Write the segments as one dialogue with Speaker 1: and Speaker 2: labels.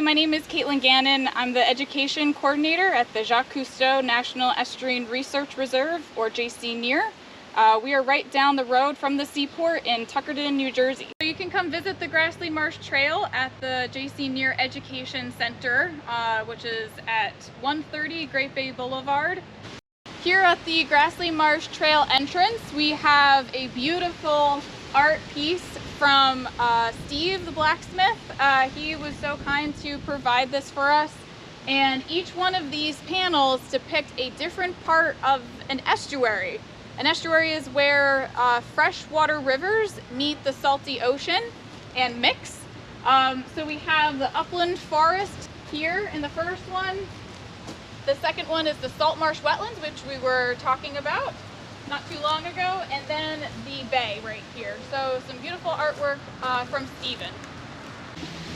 Speaker 1: my name is Caitlin Gannon. I'm the Education Coordinator at the Jacques Cousteau National Estuarine Research Reserve, or JCNERR. We are right down the road from the seaport in Tuckerton, New Jersey. So you can come visit the Grassley Marsh Trail at the JCNERR Education Center, which is at 130 Great Bay Boulevard. Here at the Grassley Marsh Trail entrance, we have a beautiful art piece from Steve the blacksmith. He was so kind to provide this for us, and each one of these panels depict a different part of an estuary. An estuary is where freshwater rivers meet the salty ocean and mix. So we have the upland forest here in the first one. The second one is the salt marsh wetlands, which we were talking about not too long ago, and then the bay right here. So some beautiful artwork from Steven.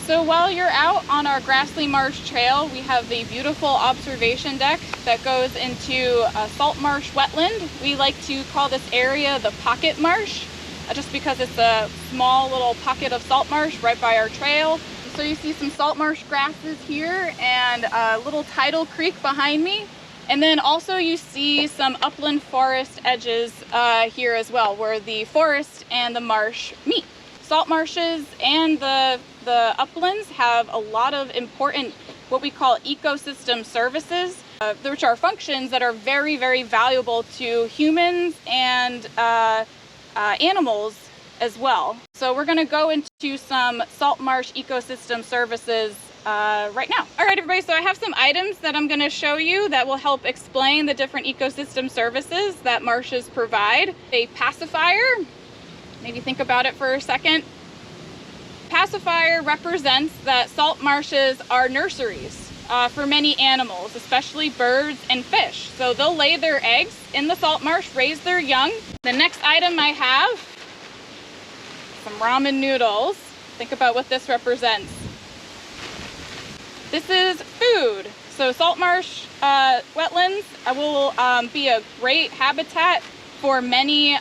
Speaker 1: So while you're out on our Grassley Marsh Trail, we have a beautiful observation deck that goes into a salt marsh wetland. We like to call this area the pocket marsh, just because it's a small little pocket of salt marsh right by our trail. So you see some salt marsh grasses here and a little tidal creek behind me. And then also you see some upland forest edges here as well, where the forest and the marsh meet. Salt marshes and the uplands have a lot of important, what we call ecosystem services, which are functions that are very, very valuable to humans and animals as well. So we're gonna go into some salt marsh ecosystem services right now. All right, everybody, so I have some items that I'm gonna show you that will help explain the different ecosystem services that marshes provide. A pacifier, maybe think about it for a second. Pacifier represents that salt marshes are nurseries for many animals, especially birds and fish. So they'll lay their eggs in the salt marsh, raise their young. The next item I have, some ramen noodles. Think about what this represents. This is food. So salt marsh wetlands will be a great habitat for many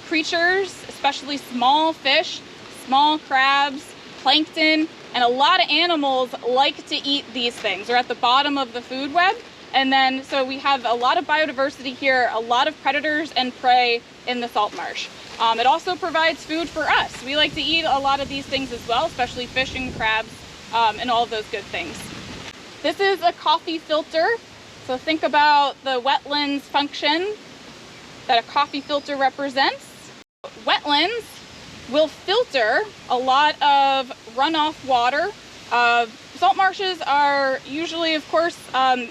Speaker 1: creatures, especially small fish, small crabs, plankton, and a lot of animals like to eat these things. They're at the bottom of the food web. And then, so we have a lot of biodiversity here, a lot of predators and prey in the salt marsh. It also provides food for us. We like to eat a lot of these things as well, especially fish and crabs and all of those good things. This is a coffee filter. So think about the wetlands function that a coffee filter represents. Wetlands will filter a lot of runoff water. Salt marshes are usually, of course,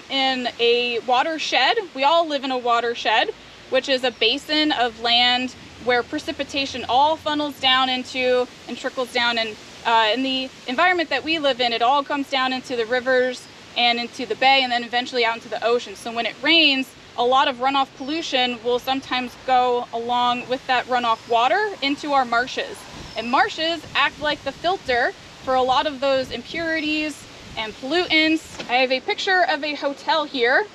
Speaker 1: in a watershed. We all live in a watershed, which is a basin of land where precipitation all funnels down into and trickles down. And in the environment that we live in, it all comes down into the rivers and into the bay and then eventually out into the ocean. So when it rains, a lot of runoff pollution will sometimes go along with that runoff water into our marshes. And marshes act like the filter for a lot of those impurities and pollutants. I have a picture of a hotel here.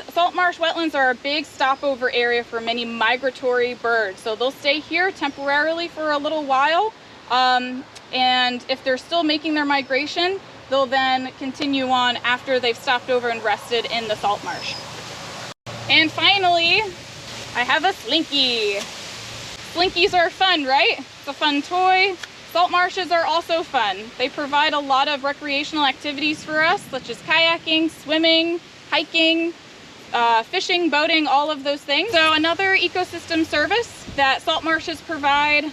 Speaker 1: Salt marsh wetlands are a big stopover area for many migratory birds. So they'll stay here temporarily for a little while. And if they're still making their migration, they'll then continue on after they've stopped over and rested in the salt marsh. And finally, I have a Slinky. Slinkies are fun, right? It's a fun toy. Salt marshes are also fun. They provide a lot of recreational activities for us, such as kayaking, swimming, hiking, fishing, boating, all of those things. So another ecosystem service that salt marshes provide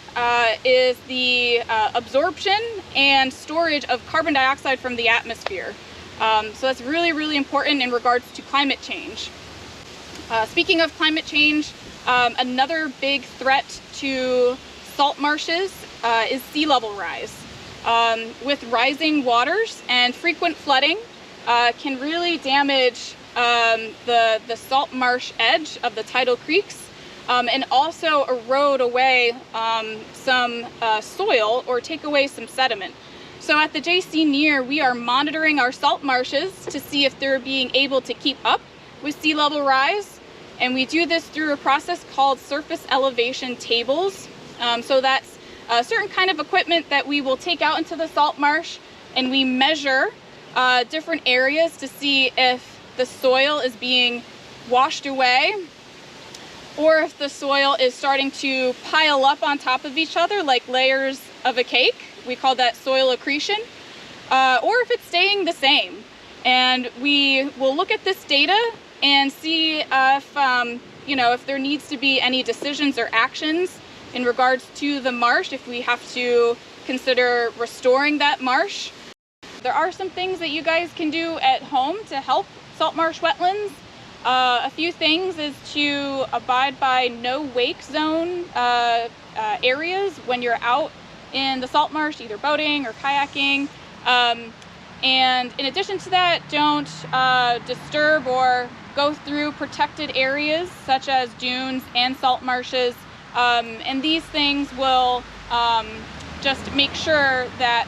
Speaker 1: is the absorption and storage of carbon dioxide from the atmosphere. So that's really, really important in regards to climate change. Speaking of climate change, another big threat to salt marshes is sea level rise. With rising waters and frequent flooding can really damage the salt marsh edge of the tidal creeks and also erode away some soil or take away some sediment. So at the JCNERR, we are monitoring our salt marshes to see if they're being able to keep up with sea level rise. And we do this through a process called surface elevation tables. So that's a certain kind of equipment that we will take out into the salt marsh and we measure different areas to see if the soil is being washed away or if the soil is starting to pile up on top of each other like layers of a cake. We call that soil accretion, or if it's staying the same. And we will look at this data and see if, if there needs to be any decisions or actions in regards to the marsh, if we have to consider restoring that marsh. There are some things that you guys can do at home to help salt marsh wetlands. A few things is to abide by no wake zone areas when you're out in the salt marsh, either boating or kayaking. And in addition to that, don't disturb or go through protected areas such as dunes and salt marshes. And these things will just make sure that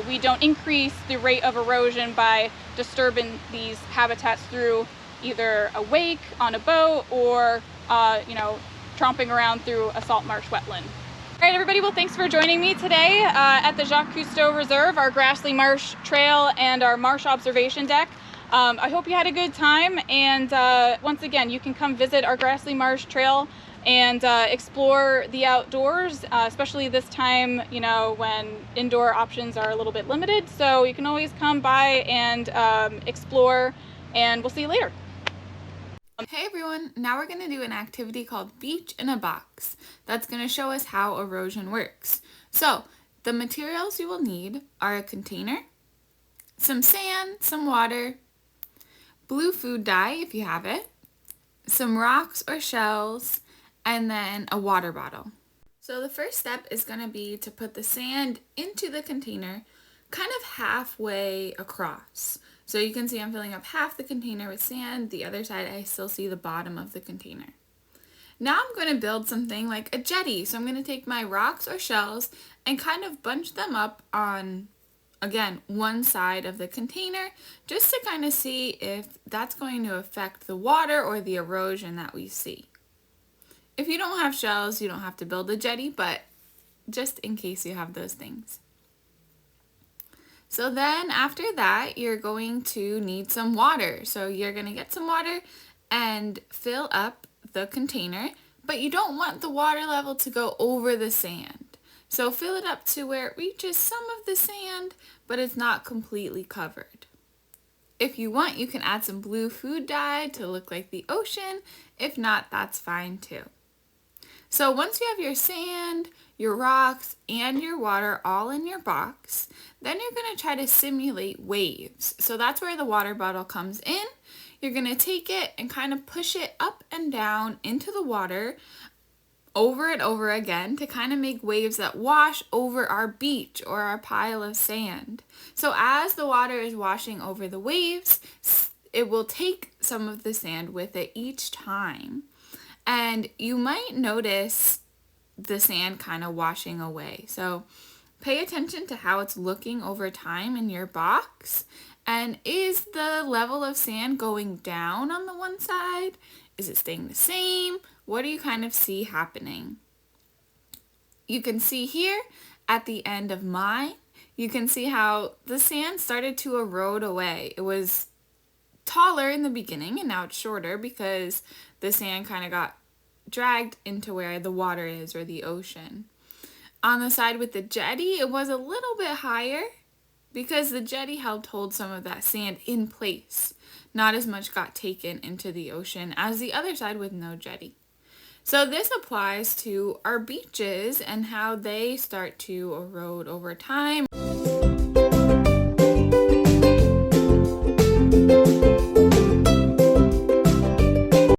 Speaker 1: we don't increase the rate of erosion by disturbing these habitats through either a wake on a boat or, tromping around through a salt marsh wetland. All right, everybody, well, thanks for joining me today at the Jacques Cousteau Reserve, our Grassley Marsh Trail and our Marsh Observation Deck. I hope you had a good time, and once again, you can come visit our Grassley Marsh Trail and explore the outdoors, especially this time, when indoor options are a little bit limited. So you can always come by and explore, and we'll see you later.
Speaker 2: Hey everyone, now we're going to do an activity called Beach in a Box. That's going to show us how erosion works. So, the materials you will need are a container, some sand, some water, blue food dye if you have it, some rocks or shells, and then a water bottle. So the first step is going to be to put the sand into the container kind of halfway across. So you can see I'm filling up half the container with sand. The other side, I still see the bottom of the container. Now I'm going to build something like a jetty. So I'm going to take my rocks or shells and kind of bunch them up on, again, one side of the container, just to kind of see if that's going to affect the water or the erosion that we see. If you don't have shells, you don't have to build a jetty, but just in case you have those things. So then after that, you're going to need some water. So you're going to get some water and fill up the container, but you don't want the water level to go over the sand. So fill it up to where it reaches some of the sand, but it's not completely covered. If you want, you can add some blue food dye to look like the ocean. If not, that's fine too. So once you have your sand, your rocks, and your water all in your box, then you're going to try to simulate waves. So that's where the water bottle comes in. You're going to take it and kind of push it up and down into the water over and over again to kind of make waves that wash over our beach or our pile of sand. So as the water is washing over the waves, it will take some of the sand with it each time. And you might notice the sand kind of washing away. So pay attention to how it's looking over time in your box. And is the level of sand going down on the one side? Is it staying the same? What do you kind of see happening? You can see here at the end of mine, you can see how the sand started to erode away. It was taller in the beginning and now it's shorter because the sand kind of got dragged into where the water is or the ocean. On the side with the jetty, it was a little bit higher because the jetty helped hold some of that sand in place. Not as much got taken into the ocean as the other side with no jetty. So this applies to our beaches and how they start to erode over time.